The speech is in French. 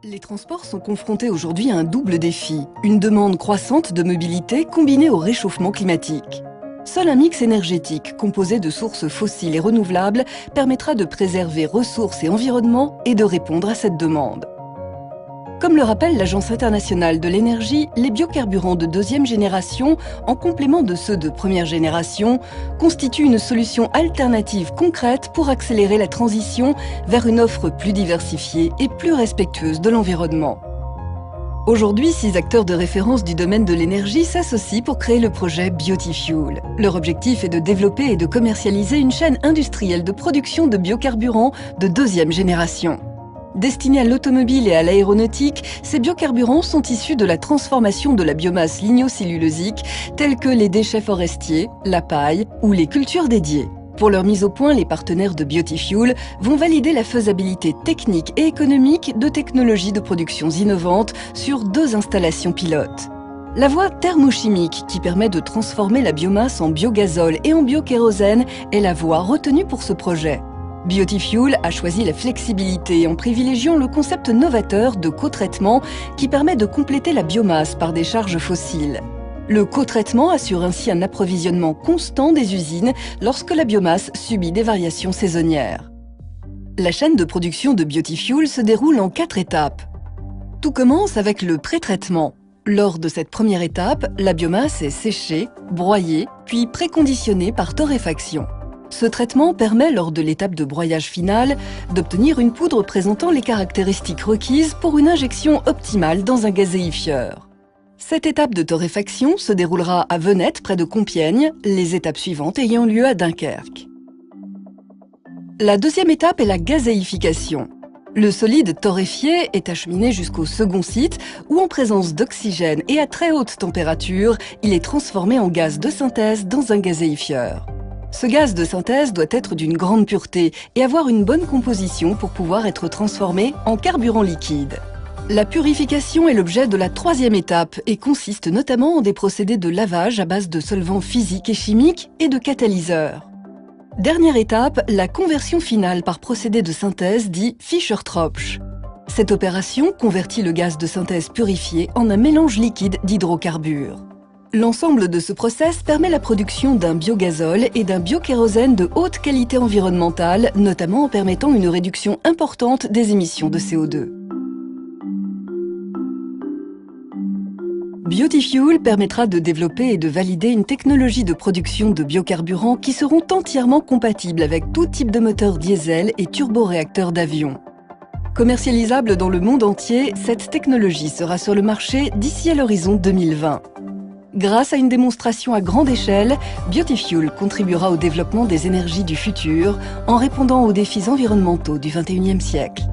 Les transports sont confrontés aujourd'hui à un double défi, une demande croissante de mobilité combinée au réchauffement climatique. Seul un mix énergétique composé de sources fossiles et renouvelables permettra de préserver ressources et environnement et de répondre à cette demande. Comme le rappelle l'Agence internationale de l'énergie, les biocarburants de deuxième génération, en complément de ceux de première génération, constituent une solution alternative concrète pour accélérer la transition vers une offre plus diversifiée et plus respectueuse de l'environnement. Aujourd'hui, 6 acteurs de référence du domaine de l'énergie s'associent pour créer le projet Biotifuel. Leur objectif est de développer et de commercialiser une chaîne industrielle de production de biocarburants de deuxième génération. Destinés à l'automobile et à l'aéronautique, ces biocarburants sont issus de la transformation de la biomasse lignocellulosique, telle que les déchets forestiers, la paille ou les cultures dédiées. Pour leur mise au point, les partenaires de Biotifuel vont valider la faisabilité technique et économique de technologies de production innovantes sur 2 installations pilotes. La voie thermochimique, qui permet de transformer la biomasse en biogazole et en biokérosène, est la voie retenue pour ce projet. Biotifuel a choisi la flexibilité en privilégiant le concept novateur de co-traitement qui permet de compléter la biomasse par des charges fossiles. Le co-traitement assure ainsi un approvisionnement constant des usines lorsque la biomasse subit des variations saisonnières. La chaîne de production de Biotifuel se déroule en 4 étapes. Tout commence avec le pré-traitement. Lors de cette première étape, la biomasse est séchée, broyée, puis préconditionnée par torréfaction. Ce traitement permet, lors de l'étape de broyage finale, d'obtenir une poudre présentant les caractéristiques requises pour une injection optimale dans un gazéifieur. Cette étape de torréfaction se déroulera à Venette, près de Compiègne, les étapes suivantes ayant lieu à Dunkerque. La deuxième étape est la gazéification. Le solide torréfié est acheminé jusqu'au second site où, en présence d'oxygène et à très haute température, il est transformé en gaz de synthèse dans un gazéifieur. Ce gaz de synthèse doit être d'une grande pureté et avoir une bonne composition pour pouvoir être transformé en carburant liquide. La purification est l'objet de la 3e étape et consiste notamment en des procédés de lavage à base de solvants physiques et chimiques et de catalyseurs. Dernière étape, la conversion finale par procédé de synthèse dit Fischer-Tropsch. Cette opération convertit le gaz de synthèse purifié en un mélange liquide d'hydrocarbures. L'ensemble de ce process permet la production d'un biogazole et d'un biokérosène de haute qualité environnementale, notamment en permettant une réduction importante des émissions de CO2. Biotifuel permettra de développer et de valider une technologie de production de biocarburants qui seront entièrement compatibles avec tout type de moteur diesel et turboréacteurs d'avion. Commercialisable dans le monde entier, cette technologie sera sur le marché d'ici à l'horizon 2020. Grâce à une démonstration à grande échelle, Biotifuel contribuera au développement des énergies du futur en répondant aux défis environnementaux du XXIe siècle.